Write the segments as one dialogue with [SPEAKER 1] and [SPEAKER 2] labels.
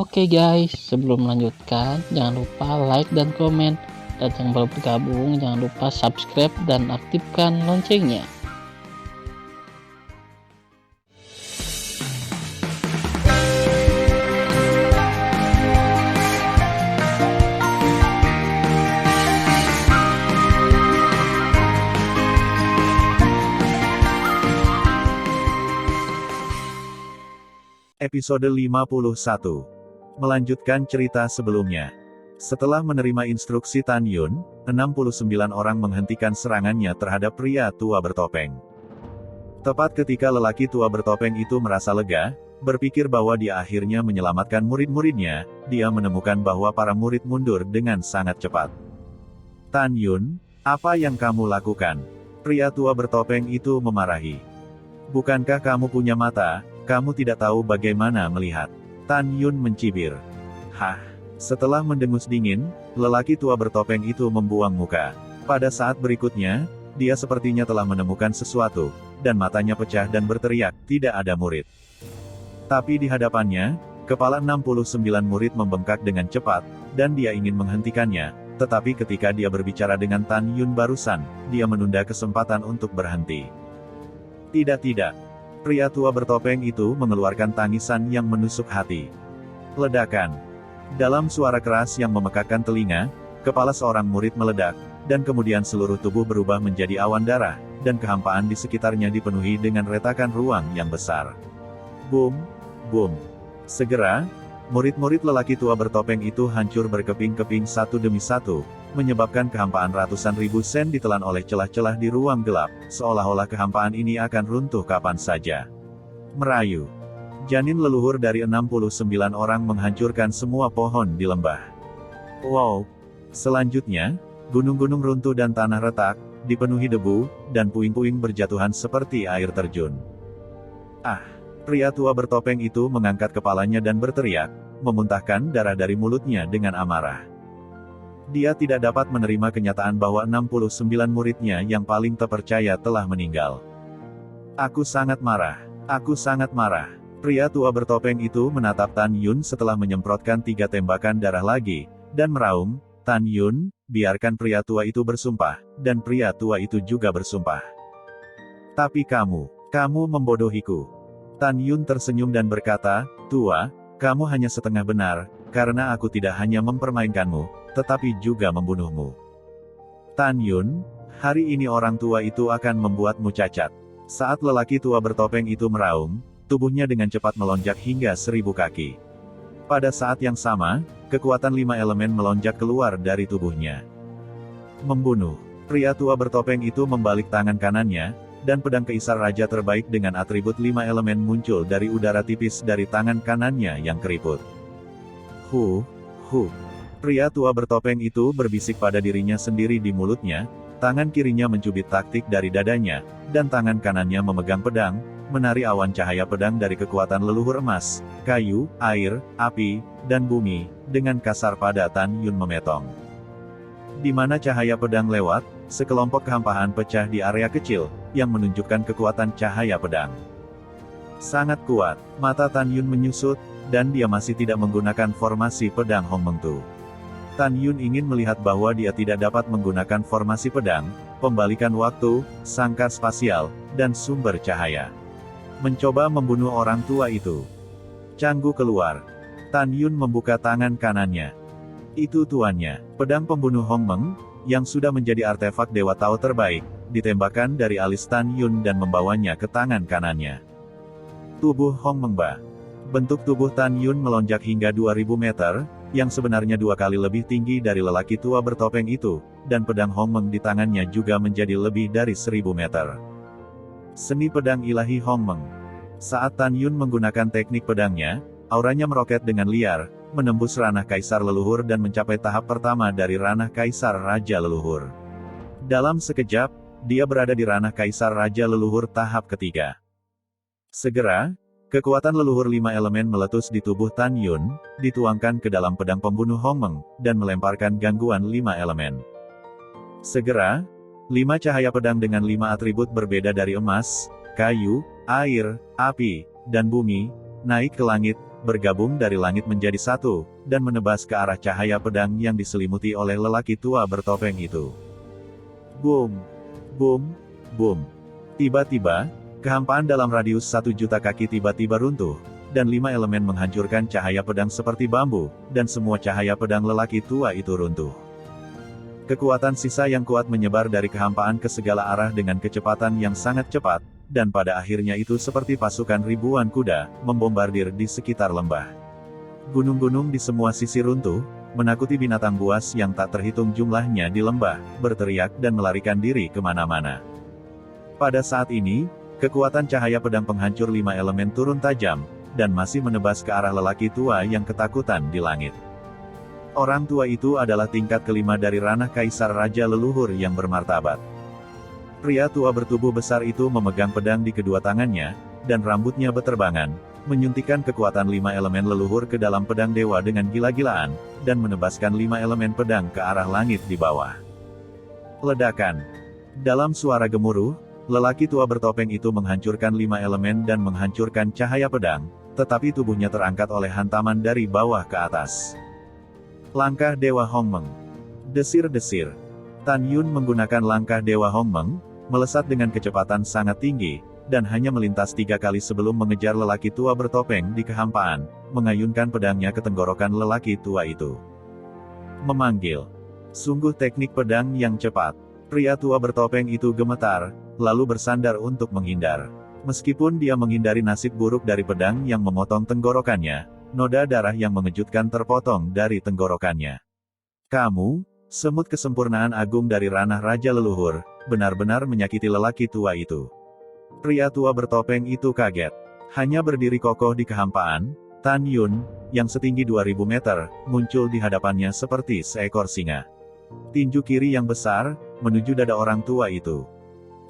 [SPEAKER 1] Oke guys, sebelum melanjutkan, jangan lupa like dan komen. Dan yang baru bergabung, jangan lupa subscribe dan aktifkan loncengnya.
[SPEAKER 2] Episode 51. Melanjutkan cerita sebelumnya. Setelah menerima instruksi Tan Yun, 69 orang menghentikan serangannya terhadap pria tua bertopeng. Tepat ketika lelaki tua bertopeng itu merasa lega, berpikir bahwa dia akhirnya menyelamatkan murid-muridnya, dia menemukan bahwa para murid mundur dengan sangat cepat. Tan Yun, apa yang kamu lakukan? Pria tua bertopeng itu memarahi. Bukankah kamu punya mata? Kamu tidak tahu bagaimana melihat. Tan Yun mencibir. Hah? Setelah mendengus dingin, lelaki tua bertopeng itu membuang muka. Pada saat berikutnya, dia sepertinya telah menemukan sesuatu, dan matanya pecah dan berteriak, tidak ada murid. Tapi di hadapannya, kepala 69 murid membengkak dengan cepat, dan dia ingin menghentikannya, tetapi ketika dia berbicara dengan Tan Yun barusan, dia menunda kesempatan untuk berhenti. Tidak. Pria tua bertopeng itu mengeluarkan tangisan yang menusuk hati. Ledakan. Dalam suara keras yang memekakkan telinga, kepala seorang murid meledak, dan kemudian seluruh tubuh berubah menjadi awan darah, dan kehampaan di sekitarnya dipenuhi dengan retakan ruang yang besar. Boom, boom. Segera, murid-murid lelaki tua bertopeng itu hancur berkeping-keping satu demi satu, menyebabkan kehampaan ratusan ribu sen ditelan oleh celah-celah di ruang gelap, seolah-olah kehampaan ini akan runtuh kapan saja. Merayu. Janin leluhur dari 69 orang menghancurkan semua pohon di lembah. Wow. Selanjutnya, gunung-gunung runtuh dan tanah retak, dipenuhi debu, dan puing-puing berjatuhan seperti air terjun. Ah! Pria tua bertopeng itu mengangkat kepalanya dan berteriak, memuntahkan darah dari mulutnya dengan amarah. Dia tidak dapat menerima kenyataan bahwa 69 muridnya yang paling terpercaya telah meninggal. Aku sangat marah. Pria tua bertopeng itu menatap Tan Yun setelah menyemprotkan 3 tembakan darah lagi, dan meraung, Tan Yun, biarkan pria tua itu bersumpah, dan pria tua itu juga bersumpah. Tapi kamu membodohiku. Tan Yun tersenyum dan berkata, Tua, kamu hanya setengah benar, karena aku tidak hanya mempermainkanmu, tetapi juga membunuhmu. Tan Yun, hari ini orang tua itu akan membuatmu cacat. Saat lelaki tua bertopeng itu meraung, tubuhnya dengan cepat melonjak hingga 1000 kaki. Pada saat yang sama, kekuatan 5 elemen melonjak keluar dari tubuhnya. Membunuh. Pria tua bertopeng itu membalik tangan kanannya, dan pedang keisar raja terbaik dengan atribut 5 elemen muncul dari udara tipis dari tangan kanannya yang keriput. Pria tua bertopeng itu berbisik pada dirinya sendiri di mulutnya, tangan kirinya mencubit taktik dari dadanya, dan tangan kanannya memegang pedang, menari awan cahaya pedang dari kekuatan leluhur emas, kayu, air, api, dan bumi, dengan kasar pada Tan Yun memetong. Di mana cahaya pedang lewat, sekelompok kehampaan pecah di area kecil, yang menunjukkan kekuatan cahaya pedang. Sangat kuat, mata Tan Yun menyusut, dan dia masih tidak menggunakan formasi pedang Hong Meng Tu. Tan Yun ingin melihat bahwa dia tidak dapat menggunakan formasi pedang, pembalikan waktu, sangkar spasial, dan sumber cahaya. Mencoba membunuh orang tua itu. Canggu keluar. Tan Yun membuka tangan kanannya. Itu tuannya, pedang pembunuh Hong Meng, yang sudah menjadi artefak Dewa Tao terbaik, ditembakkan dari alis Tan Yun dan membawanya ke tangan kanannya. Tubuh Hong Meng Ba. Bentuk tubuh Tan Yun melonjak hingga 2000 meter, yang sebenarnya 2 kali lebih tinggi dari lelaki tua bertopeng itu, dan pedang Hong Meng di tangannya juga menjadi lebih dari 1000 meter. Seni pedang ilahi Hong Meng. Saat Tan Yun menggunakan teknik pedangnya, auranya meroket dengan liar, menembus ranah kaisar leluhur dan mencapai tahap pertama dari ranah kaisar raja leluhur. Dalam sekejap, dia berada di ranah kaisar raja leluhur tahap ketiga. Segera, kekuatan leluhur 5 elemen meletus di tubuh Tan Yun, dituangkan ke dalam pedang pembunuh Hong Meng, dan melemparkan gangguan 5 elemen. Segera, 5 cahaya pedang dengan 5 atribut berbeda dari emas, kayu, air, api, dan bumi, naik ke langit, bergabung dari langit menjadi satu, dan menebas ke arah cahaya pedang yang diselimuti oleh lelaki tua bertopeng itu. Boom! Boom! Boom! Tiba-tiba, kehampaan dalam radius 1 juta kaki tiba-tiba runtuh, dan 5 elemen menghancurkan cahaya pedang seperti bambu, dan semua cahaya pedang lelaki tua itu runtuh. Kekuatan sisa yang kuat menyebar dari kehampaan ke segala arah dengan kecepatan yang sangat cepat, dan pada akhirnya itu seperti pasukan ribuan kuda, membombardir di sekitar lembah. Gunung-gunung di semua sisi runtuh, menakuti binatang buas yang tak terhitung jumlahnya di lembah, berteriak dan melarikan diri kemana-mana. Pada saat ini, kekuatan cahaya pedang penghancur 5 elemen turun tajam, dan masih menebas ke arah lelaki tua yang ketakutan di langit. Orang tua itu adalah tingkat kelima dari ranah kaisar raja leluhur yang bermartabat. Pria tua bertubuh besar itu memegang pedang di kedua tangannya, dan rambutnya beterbangan, menyuntikkan kekuatan 5 elemen leluhur ke dalam pedang dewa dengan gila-gilaan, dan menebaskan 5 elemen pedang ke arah langit di bawah. Ledakan. Dalam suara gemuruh, lelaki tua bertopeng itu menghancurkan 5 elemen dan menghancurkan cahaya pedang, tetapi tubuhnya terangkat oleh hantaman dari bawah ke atas. Langkah Dewa Hongmeng. Desir-desir. Tan Yun menggunakan langkah Dewa Hongmeng, melesat dengan kecepatan sangat tinggi, dan hanya melintas 3 kali sebelum mengejar lelaki tua bertopeng di kehampaan, mengayunkan pedangnya ke tenggorokan lelaki tua itu. Memanggil. Sungguh teknik pedang yang cepat. Pria tua bertopeng itu gemetar, lalu bersandar untuk menghindar. Meskipun dia menghindari nasib buruk dari pedang yang memotong tenggorokannya, noda darah yang mengejutkan terpotong dari tenggorokannya. Kamu, semut kesempurnaan agung dari ranah raja leluhur, benar-benar menyakiti lelaki tua itu. Pria tua bertopeng itu kaget. Hanya berdiri kokoh di kehampaan, Tan Yun, yang setinggi 2000 meter, muncul di hadapannya seperti seekor singa. Tinju kiri yang besar, menuju dada orang tua itu.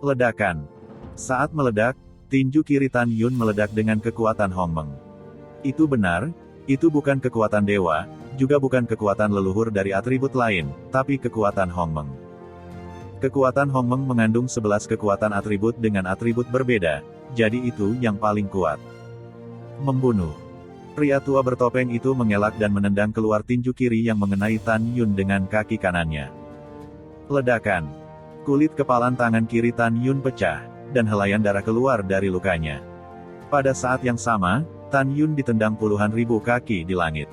[SPEAKER 2] Ledakan. Saat meledak, tinju kiri Tan Yun meledak dengan kekuatan Hongmeng. Itu benar, itu bukan kekuatan dewa, juga bukan kekuatan leluhur dari atribut lain, tapi kekuatan Hongmeng. Kekuatan Hongmeng mengandung 11 kekuatan atribut dengan atribut berbeda, jadi itu yang paling kuat. Membunuh. Pria tua bertopeng itu mengelak dan menendang keluar tinju kiri yang mengenai Tan Yun dengan kaki kanannya. Ledakan. Kulit kepalan tangan kiri Tan Yun pecah, dan helaian darah keluar dari lukanya. Pada saat yang sama, Tan Yun ditendang puluhan ribu kaki di langit.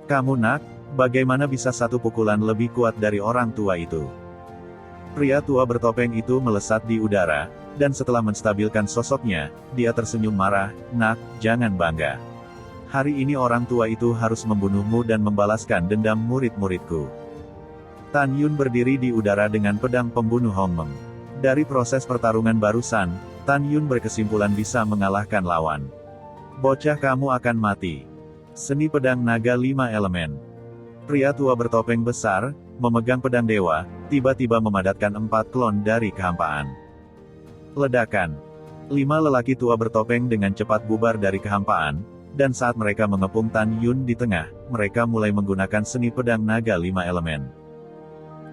[SPEAKER 2] Kamu nak, bagaimana bisa satu pukulan lebih kuat dari orang tua itu? Pria tua bertopeng itu melesat di udara, dan setelah menstabilkan sosoknya, dia tersenyum marah, nak, jangan bangga. Hari ini orang tua itu harus membunuhmu dan membalaskan dendam murid-muridku. Tan Yun berdiri di udara dengan pedang pembunuh Hongmeng. Dari proses pertarungan barusan, Tan Yun berkesimpulan bisa mengalahkan lawan. Bocah kamu akan mati. Seni pedang naga 5 elemen. Pria tua bertopeng besar, memegang pedang dewa, tiba-tiba memadatkan 4 klon dari kehampaan. Ledakan. 5 lelaki tua bertopeng dengan cepat bubar dari kehampaan, dan saat mereka mengepung Tan Yun di tengah, mereka mulai menggunakan seni pedang naga 5 elemen.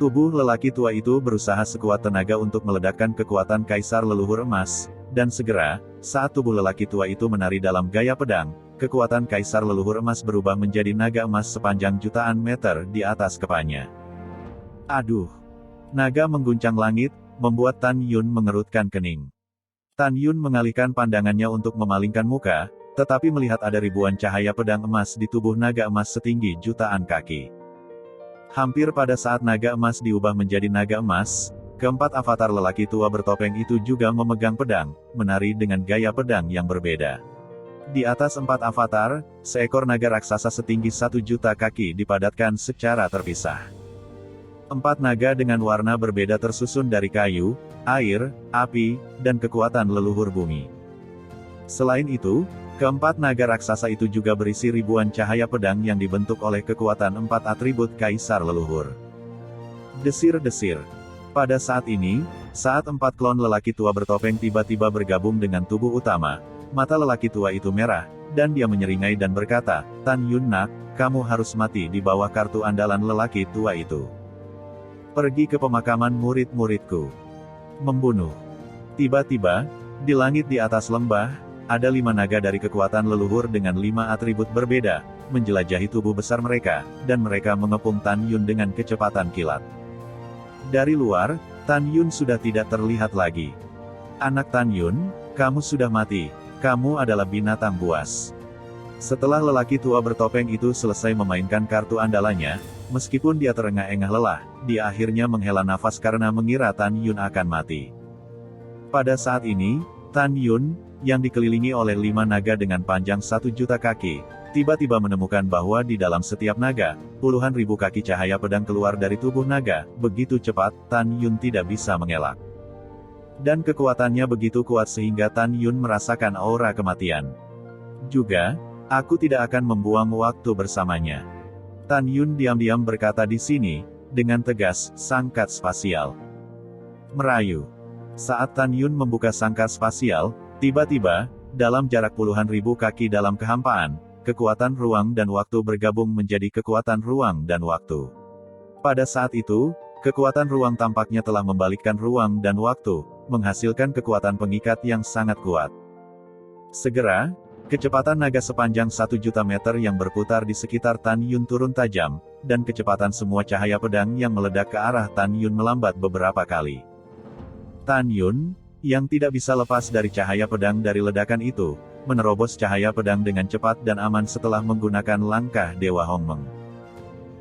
[SPEAKER 2] Tubuh lelaki tua itu berusaha sekuat tenaga untuk meledakkan kekuatan kaisar leluhur emas, dan segera, saat tubuh lelaki tua itu menari dalam gaya pedang, kekuatan kaisar leluhur emas berubah menjadi naga emas sepanjang jutaan meter di atas kepalanya. Aduh! Naga mengguncang langit, membuat Tan Yun mengerutkan kening. Tan Yun mengalihkan pandangannya untuk memalingkan muka, tetapi melihat ada ribuan cahaya pedang emas di tubuh naga emas setinggi jutaan kaki. Hampir pada saat naga emas diubah menjadi naga emas, keempat avatar lelaki tua bertopeng itu juga memegang pedang, menari dengan gaya pedang yang berbeda. Di atas 4 avatar, seekor naga raksasa setinggi 1 juta kaki dipadatkan secara terpisah. 4 naga dengan warna berbeda tersusun dari kayu, air, api, dan kekuatan leluhur bumi. Selain itu, keempat naga raksasa itu juga berisi ribuan cahaya pedang yang dibentuk oleh kekuatan 4 atribut kaisar leluhur. Desir-desir. Pada saat ini, saat 4 klon lelaki tua bertopeng tiba-tiba bergabung dengan tubuh utama, mata lelaki tua itu merah, dan dia menyeringai dan berkata, Tan Yun nak, kamu harus mati di bawah kartu andalan lelaki tua itu. Pergi ke pemakaman murid-muridku. Membunuh. Tiba-tiba, di langit di atas lembah, ada 5 naga dari kekuatan leluhur dengan 5 atribut berbeda, menjelajahi tubuh besar mereka, dan mereka mengepung Tan Yun dengan kecepatan kilat. Dari luar, Tan Yun sudah tidak terlihat lagi. Anak Tan Yun, kamu sudah mati, kamu adalah binatang buas. Setelah lelaki tua bertopeng itu selesai memainkan kartu andalannya, meskipun dia terengah-engah lelah, dia akhirnya menghela nafas karena mengira Tan Yun akan mati. Pada saat ini, Tan Yun, yang dikelilingi oleh 5 naga dengan panjang 1 juta kaki, tiba-tiba menemukan bahwa di dalam setiap naga, puluhan ribu kaki cahaya pedang keluar dari tubuh naga, begitu cepat, Tan Yun tidak bisa mengelak. Dan kekuatannya begitu kuat sehingga Tan Yun merasakan aura kematian. Juga, aku tidak akan membuang waktu bersamanya. Tan Yun diam-diam berkata di sini, dengan tegas, sangkat spasial. Merayu. Saat Tan Yun membuka sangkar spasial, tiba-tiba, dalam jarak puluhan ribu kaki dalam kehampaan, kekuatan ruang dan waktu bergabung menjadi kekuatan ruang dan waktu. Pada saat itu, kekuatan ruang tampaknya telah membalikkan ruang dan waktu, menghasilkan kekuatan pengikat yang sangat kuat. Segera, kecepatan naga sepanjang 1 juta meter yang berputar di sekitar Tan Yun turun tajam, dan kecepatan semua cahaya pedang yang meledak ke arah Tan Yun melambat beberapa kali. Tan Yun, yang tidak bisa lepas dari cahaya pedang dari ledakan itu, menerobos cahaya pedang dengan cepat dan aman setelah menggunakan langkah Dewa Hongmeng.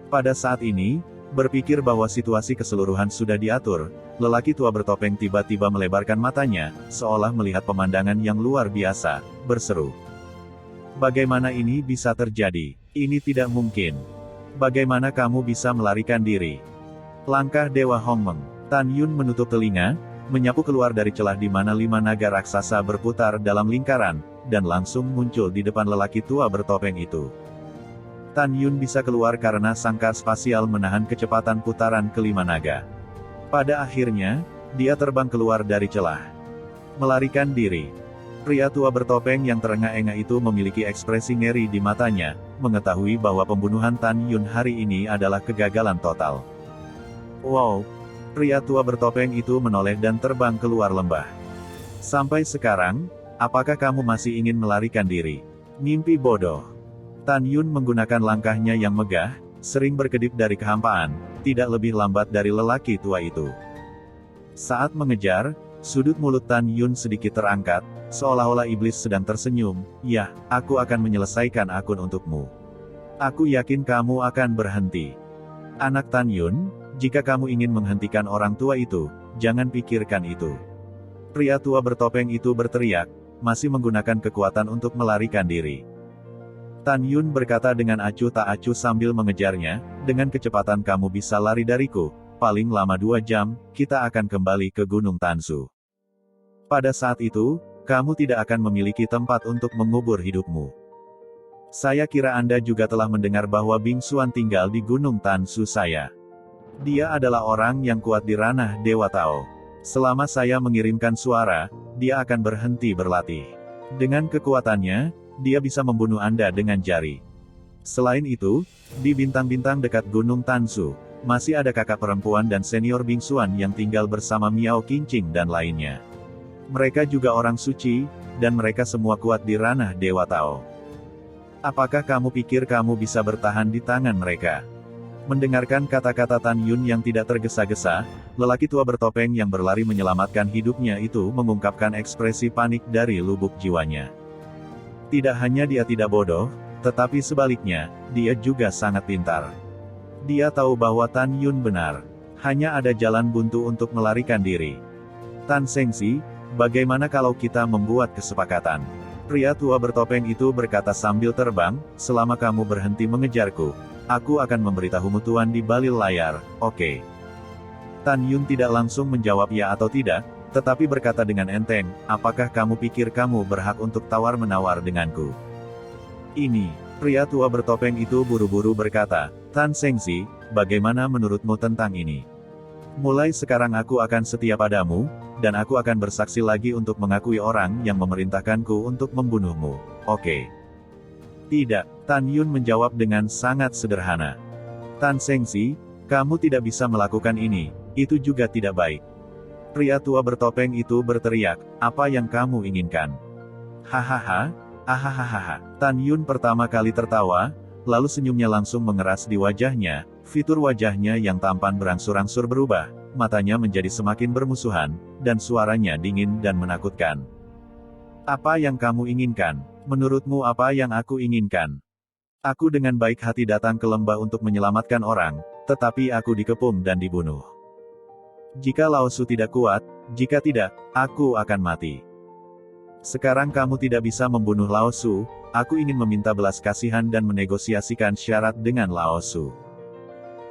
[SPEAKER 2] Pada saat ini, berpikir bahwa situasi keseluruhan sudah diatur, lelaki tua bertopeng tiba-tiba melebarkan matanya, seolah melihat pemandangan yang luar biasa, berseru. Bagaimana ini bisa terjadi? Ini tidak mungkin. Bagaimana kamu bisa melarikan diri? Langkah Dewa Hongmeng. Tan Yun menutup telinga, menyapu keluar dari celah di mana 5 naga raksasa berputar dalam lingkaran, dan langsung muncul di depan lelaki tua bertopeng itu. Tan Yun bisa keluar karena sangkar spasial menahan kecepatan putaran kelima naga. Pada akhirnya, dia terbang keluar dari celah. Melarikan diri. Pria tua bertopeng yang terengah-engah itu memiliki ekspresi ngeri di matanya, mengetahui bahwa pembunuhan Tan Yun hari ini adalah kegagalan total. Wow! Pria tua bertopeng itu menoleh dan terbang keluar lembah. Sampai sekarang, apakah kamu masih ingin melarikan diri? Mimpi bodoh. Tan Yun menggunakan langkahnya yang megah, sering berkedip dari kehampaan, tidak lebih lambat dari lelaki tua itu. Saat mengejar, sudut mulut Tan Yun sedikit terangkat, seolah-olah iblis sedang tersenyum. Yah, aku akan menyelesaikan akun untukmu. Aku yakin kamu akan berhenti. Anak Tan Yun, jika kamu ingin menghentikan orang tua itu, jangan pikirkan itu. Pria tua bertopeng itu berteriak, masih menggunakan kekuatan untuk melarikan diri. Tan Yun berkata dengan acuh tak acuh sambil mengejarnya, dengan kecepatan kamu bisa lari dariku, paling lama 2 jam, kita akan kembali ke Gunung Tansu. Pada saat itu, kamu tidak akan memiliki tempat untuk mengubur hidupmu. Saya kira Anda juga telah mendengar bahwa Bing Xuan tinggal di Gunung Tansu saya. Dia adalah orang yang kuat di ranah Dewa Tao. Selama saya mengirimkan suara, dia akan berhenti berlatih. Dengan kekuatannya, dia bisa membunuh Anda dengan jari. Selain itu, di bintang-bintang dekat Gunung Tansu, masih ada kakak perempuan dan senior Bing Xuan yang tinggal bersama Miao Qingqing dan lainnya. Mereka juga orang suci, dan mereka semua kuat di ranah Dewa Tao. Apakah kamu pikir kamu bisa bertahan di tangan mereka? Mendengarkan kata-kata Tan Yun yang tidak tergesa-gesa, lelaki tua bertopeng yang berlari menyelamatkan hidupnya itu mengungkapkan ekspresi panik dari lubuk jiwanya. Tidak hanya dia tidak bodoh, tetapi sebaliknya, dia juga sangat pintar. Dia tahu bahwa Tan Yun benar. Hanya ada jalan buntu untuk melarikan diri. Tan Sengxi, bagaimana kalau kita membuat kesepakatan? Pria tua bertopeng itu berkata sambil terbang, selama kamu berhenti mengejarku, aku akan memberitahumu Tuan di balik layar, oke. Tan Yun tidak langsung menjawab ya atau tidak, tetapi berkata dengan enteng, apakah kamu pikir kamu berhak untuk tawar-menawar denganku? Ini, pria tua bertopeng itu buru-buru berkata, Tan Sengxi, bagaimana menurutmu tentang ini? Mulai sekarang aku akan setia padamu, dan aku akan bersaksi lagi untuk mengakui orang yang memerintahkanku untuk membunuhmu, oke? Tidak, Tan Yun menjawab dengan sangat sederhana. Tan Sengxi, kamu tidak bisa melakukan ini, itu juga tidak baik. Pria tua bertopeng itu berteriak, apa yang kamu inginkan? Hahaha, ahahaha. Tan Yun pertama kali tertawa, lalu senyumnya langsung mengeras di wajahnya, fitur wajahnya yang tampan berangsur-angsur berubah, matanya menjadi semakin bermusuhan, dan suaranya dingin dan menakutkan. Apa yang kamu inginkan? Menurutmu apa yang aku inginkan? Aku dengan baik hati datang ke lembah untuk menyelamatkan orang, tetapi aku dikepung dan dibunuh. Jika Lao Su tidak kuat, jika tidak, aku akan mati. Sekarang kamu tidak bisa membunuh Lao Su, aku ingin meminta belas kasihan dan menegosiasikan syarat dengan Lao Su.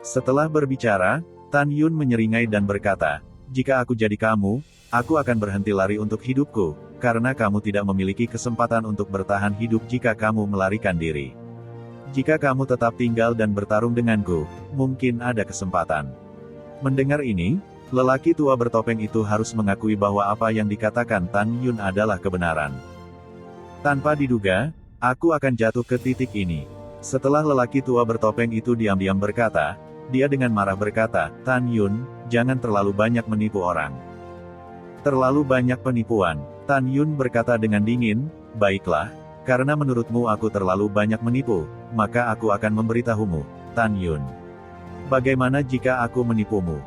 [SPEAKER 2] Setelah berbicara, Tan Yun menyeringai dan berkata, jika aku jadi kamu, aku akan berhenti lari untuk hidupku, karena kamu tidak memiliki kesempatan untuk bertahan hidup jika kamu melarikan diri. Jika kamu tetap tinggal dan bertarung denganku, mungkin ada kesempatan. Mendengar ini, lelaki tua bertopeng itu harus mengakui bahwa apa yang dikatakan Tan Yun adalah kebenaran. Tanpa diduga, aku akan jatuh ke titik ini. Setelah lelaki tua bertopeng itu diam-diam berkata, dia dengan marah berkata, Tan Yun, jangan terlalu banyak menipu orang. Terlalu banyak penipuan. Tan Yun berkata dengan dingin, baiklah, karena menurutmu aku terlalu banyak menipu, maka aku akan memberitahumu, Tan Yun. Bagaimana jika aku menipumu?